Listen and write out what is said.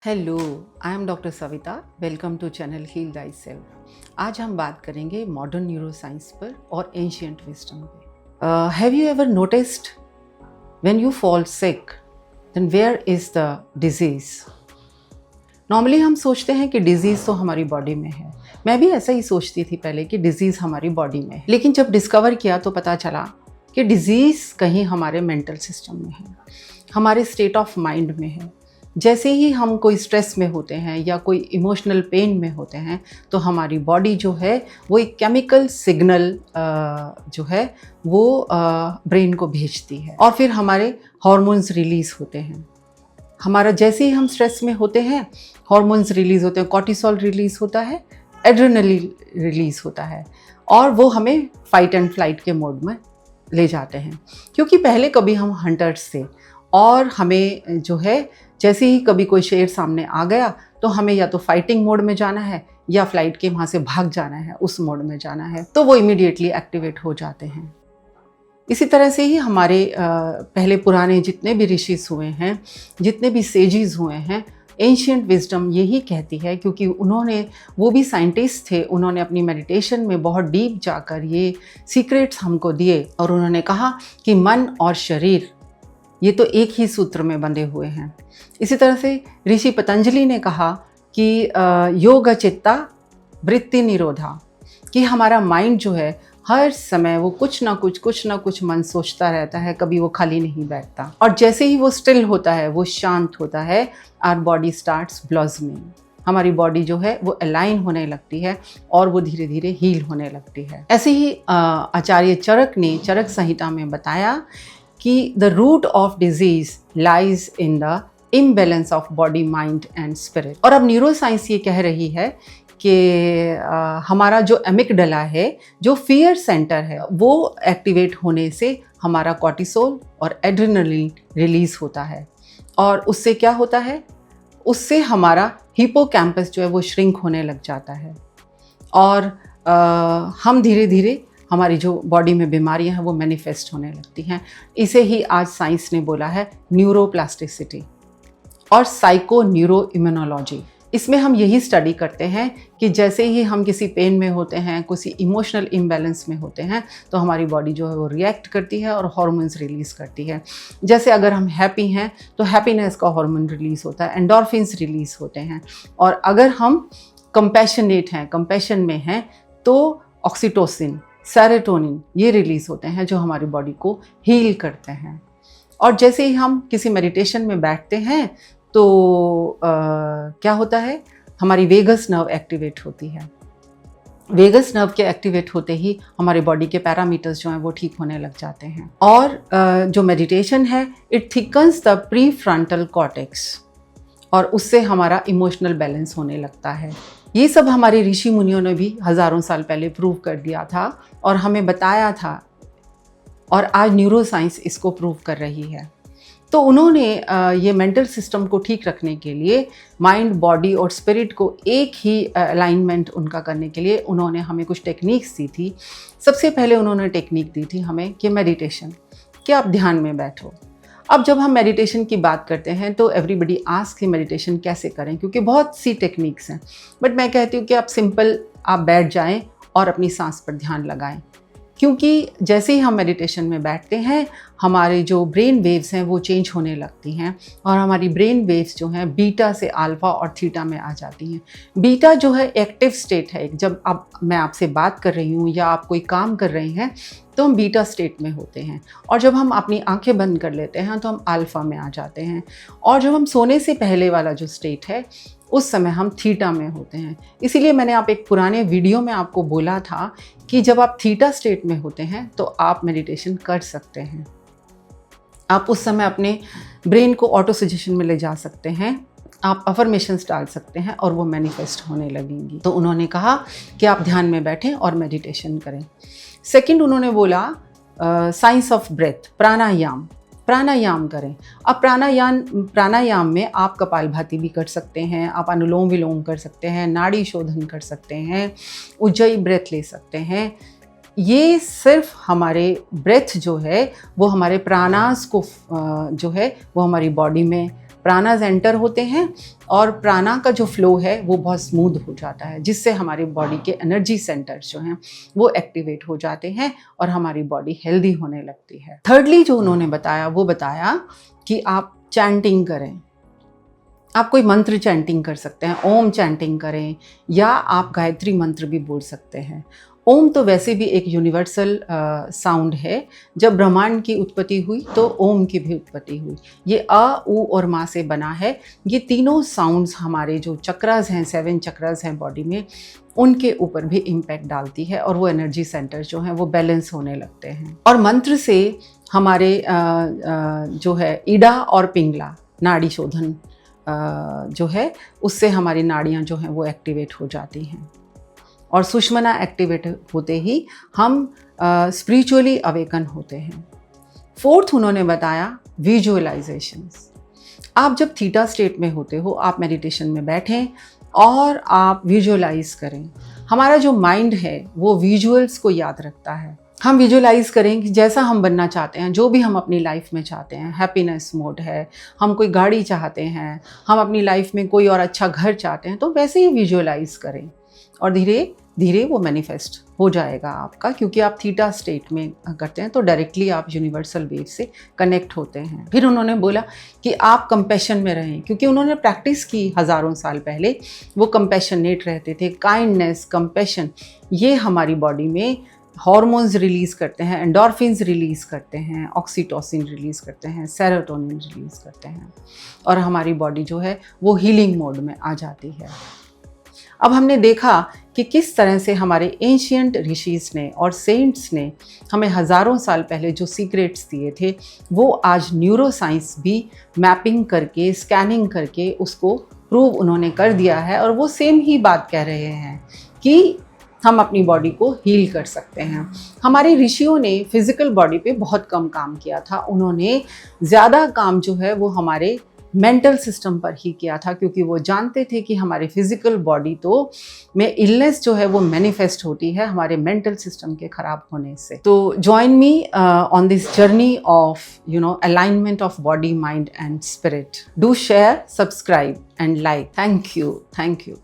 Hello, I am doctor Savita. Welcome to channel heal thyself. आज हम बात करेंगे मॉडर्न न्यूरोसाइंस पर और एंशिएंट विजडम पे। Have you ever noticed when you fall sick then where is the disease? Normally हम सोचते हैं कि डिजीज़ तो हमारी बॉडी में है। मैं भी ऐसा ही सोचती थी पहले कि डिजीज़ हमारी बॉडी में है, लेकिन जब डिस्कवर किया तो पता चला कि डिजीज़ कहीं हमारे मेंटल सिस्टम में है, हमारे स्टेट ऑफ माइंड में है। जैसे ही हम कोई स्ट्रेस में होते हैं या कोई इमोशनल पेन में होते हैं तो हमारी बॉडी जो है वो एक केमिकल सिग्नल जो है वो ब्रेन को भेजती है और फिर हमारे हार्मोन्स रिलीज़ होते हैं। हमारा जैसे ही हम स्ट्रेस में होते हैं हार्मोन्स रिलीज़ होते हैं, कॉर्टिसोल रिलीज़ होता है, एड्रेनलिन रिलीज़ होता है और वो हमें फाइट एंड फ्लाइट के मोड में ले जाते हैं। क्योंकि पहले कभी हम हंटर्स थे और हमें जो है जैसे ही कभी कोई शेर सामने आ गया तो हमें या तो फाइटिंग मोड में जाना है या फ्लाइट के वहाँ से भाग जाना है, उस मोड में जाना है, तो वो इमीडिएटली एक्टिवेट हो जाते हैं। इसी तरह से ही हमारे पहले पुराने जितने भी ऋषिस हुए हैं, जितने भी सेजिस हुए हैं, एंशिएंट विजडम यही कहती है, क्योंकि वो भी साइंटिस्ट थे, उन्होंने अपनी मेडिटेशन में बहुत डीप जाकर ये सीक्रेट्स हमको दिए और उन्होंने कहा कि मन और शरीर ये तो एक ही सूत्र में बंधे हुए हैं। इसी तरह से ऋषि पतंजलि ने कहा कि योग चित्ता वृत्ति निरोधा, कि हमारा माइंड जो है हर समय वो कुछ ना कुछ मन सोचता रहता है, कभी वो खाली नहीं बैठता। और जैसे ही वो स्टिल होता है, वो शांत होता है, आवर बॉडी स्टार्ट्स ब्लॉसमिंग। हमारी बॉडी जो है वो अलाइन होने लगती है और वो धीरे धीरे हील होने लगती है। ऐसे ही आचार्य चरक ने चरक संहिता में बताया कि the root of disease lies in the imbalance of body, mind and spirit. और अब न्यूरोसाइंस ये कह रही है कि हमारा जो एमिगडाला है, जो फियर सेंटर है, वो एक्टिवेट होने से हमारा कॉर्टिसोल और एड्रेनलिन रिलीज होता है और उससे क्या होता है, उससे हमारा हिपोकैम्पस जो है वो श्रिंक होने लग जाता है और हम धीरे धीरे हमारी जो बॉडी में बीमारियां हैं वो मैनिफेस्ट होने लगती हैं। इसे ही आज साइंस ने बोला है न्यूरोप्लास्टिसिटी और साइको न्यूरो इम्यूनोलॉजी। इसमें हम यही स्टडी करते हैं कि जैसे ही हम किसी पेन में होते हैं, किसी इमोशनल इम्बैलेंस में होते हैं, तो हमारी बॉडी जो है वो रिएक्ट करती है और हार्मोन्स रिलीज़ करती है। जैसे अगर हम हैप्पी हैं तो हैप्पीनेस का हार्मोन रिलीज़ होता है, एंडोर्फिन्स रिलीज़ होते हैं। और अगर हम कंपैशनेट हैं, कंपैशन में हैं, तो ऑक्सीटोसिन, सेरोटोनिन ये रिलीज़ होते हैं जो हमारी बॉडी को हील करते हैं। और जैसे ही हम किसी मेडिटेशन में बैठते हैं तो क्या होता है, हमारी वेगस नर्व एक्टिवेट होती है। वेगस नर्व के एक्टिवेट होते ही हमारी बॉडी के पैरामीटर्स जो हैं वो ठीक होने लग जाते हैं। और जो मेडिटेशन है, it thickens the pre frontal cortex और उससे हमारा इमोशनल बैलेंस होने लगता है। ये सब हमारे ऋषि मुनियों ने भी हज़ारों साल पहले प्रूव कर दिया था और हमें बताया था, और आज न्यूरोसाइंस इसको प्रूव कर रही है। तो उन्होंने ये मेंटल सिस्टम को ठीक रखने के लिए, माइंड, बॉडी और स्पिरिट को एक ही अलाइनमेंट उनका करने के लिए उन्होंने हमें कुछ टेक्निक्स दी थी। सबसे पहले उन्होंने टेक्निक दी थी हमें कि मेडिटेशन, कि आप ध्यान में बैठो। अब जब हम मेडिटेशन की बात करते हैं तो एवरीबडी आस्क कि मेडिटेशन कैसे करें, क्योंकि बहुत सी टेक्निक्स हैं, बट मैं कहती हूँ कि आप सिंपल आप बैठ जाएं और अपनी सांस पर ध्यान लगाएं। क्योंकि जैसे ही हम मेडिटेशन में बैठते हैं, हमारे जो ब्रेन वेव्स हैं वो चेंज होने लगती हैं और हमारी ब्रेन वेव्स जो हैं बीटा से अल्फा और थीटा में आ जाती हैं। बीटा जो है एक्टिव स्टेट है, जब अब मैं आपसे बात कर रही हूँ या आप कोई काम कर रहे हैं तो हम बीटा स्टेट में होते हैं, और जब हम अपनी आंखें बंद कर लेते हैं तो हम अल्फा में आ जाते हैं, और जब हम सोने से पहले वाला जो स्टेट है उस समय हम थीटा में होते हैं। इसीलिए मैंने आप एक पुराने वीडियो में आपको बोला था कि जब आप थीटा स्टेट में होते हैं तो आप मेडिटेशन कर सकते हैं। आप उस समय अपने ब्रेन को ऑटो सजेशन में ले जा सकते हैं, आप अफर्मेशंस डाल सकते हैं और वो मैनिफेस्ट होने लगेंगी। तो उन्होंने कहा कि आप ध्यान में बैठें और मेडिटेशन करें। सेकंड उन्होंने बोला साइंस ऑफ ब्रेथ, प्राणायाम करें। अब प्राणायाम में आप कपालभाति भी कर सकते हैं, आप अनुलोम विलोम कर सकते हैं, नाड़ी शोधन कर सकते हैं, उज्जयी ब्रेथ ले सकते हैं। ये सिर्फ हमारे ब्रेथ जो है वो हमारे प्राणास को जो है वो हमारी बॉडी में प्राणाज एंटर होते हैं और प्राणा का जो फ्लो है वो बहुत स्मूथ हो जाता है, जिससे हमारी बॉडी के एनर्जी सेंटर्स जो हैं वो एक्टिवेट हो जाते हैं और हमारी बॉडी हेल्दी होने लगती है। थर्डली जो उन्होंने बताया वो बताया कि आप चैंटिंग करें। आप कोई मंत्र चैंटिंग कर सकते हैं, ओम चैंटिंग करें, या आप गायत्री मंत्र भी बोल सकते हैं। ओम तो वैसे भी एक यूनिवर्सल साउंड है। जब ब्रह्मांड की उत्पत्ति हुई तो ओम की भी उत्पत्ति हुई। ये अ, उ और मा से बना है। ये तीनों साउंड्स हमारे जो चक्रास हैं, 7 चक्रास हैं बॉडी में, उनके ऊपर भी इम्पैक्ट डालती है और वो एनर्जी सेंटर्स जो हैं वो बैलेंस होने लगते हैं। और मंत्र से हमारे जो है ईडा और पिंगला नाड़ी शोधन जो है, उससे हमारी नाड़ियाँ जो हैं वो एक्टिवेट हो जाती हैं और सुषमना एक्टिवेट होते ही हम स्पिरिचुअली अवेकन होते हैं। फोर्थ उन्होंने बताया विजुअलाइजेशंस। आप जब थीटा स्टेट में होते हो, आप मेडिटेशन में बैठें और आप विजुअलाइज करें। हमारा जो माइंड है वो विजुअल्स को याद रखता है। हम विजुअलाइज करें कि जैसा हम बनना चाहते हैं, जो भी हम अपनी लाइफ में चाहते हैं, हैप्पीनेस मोड है, हम कोई गाड़ी चाहते हैं, हम अपनी लाइफ में कोई और अच्छा घर चाहते हैं, तो वैसे ही विजुअलाइज करें और धीरे धीरे वो मैनिफेस्ट हो जाएगा आपका, क्योंकि आप थीटा स्टेट में करते हैं तो डायरेक्टली आप यूनिवर्सल वेव से कनेक्ट होते हैं। फिर उन्होंने बोला कि आप कंपैशन में रहें, क्योंकि उन्होंने प्रैक्टिस की हज़ारों साल पहले। वो कंपैशनेट रहते थे। काइंडनेस, कंपैशन, ये हमारी बॉडी में हार्मोन्स रिलीज़ करते हैं, एंडोर्फिन्स रिलीज़ करते हैं, ऑक्सीटोसिन रिलीज़ करते हैं, सेरोटोनिन रिलीज़ करते हैं और हमारी बॉडी जो है वो हीलिंग मोड में आ जाती है। अब हमने देखा कि किस तरह से हमारे एंशियंट ऋषिज़ ने और सेंट्स ने हमें हज़ारों साल पहले जो सीक्रेट्स दिए थे वो आज न्यूरोसाइंस भी मैपिंग करके, स्कैनिंग करके उसको प्रूव उन्होंने कर दिया है। और वो सेम ही बात कह रहे हैं कि हम अपनी बॉडी को हील कर सकते हैं। हमारे ऋषियों ने फिज़िकल बॉडी पे बहुत कम काम किया था। उन्होंने ज़्यादा काम जो है वो हमारे मेंटल सिस्टम पर ही किया था, क्योंकि वो जानते थे कि हमारे फिजिकल बॉडी तो में इलनेस जो है वो मैनिफेस्ट होती है हमारे मेंटल सिस्टम के खराब होने से। तो join me on this journey of alignment of body, mind and spirit. Do share, subscribe and like. Thank you.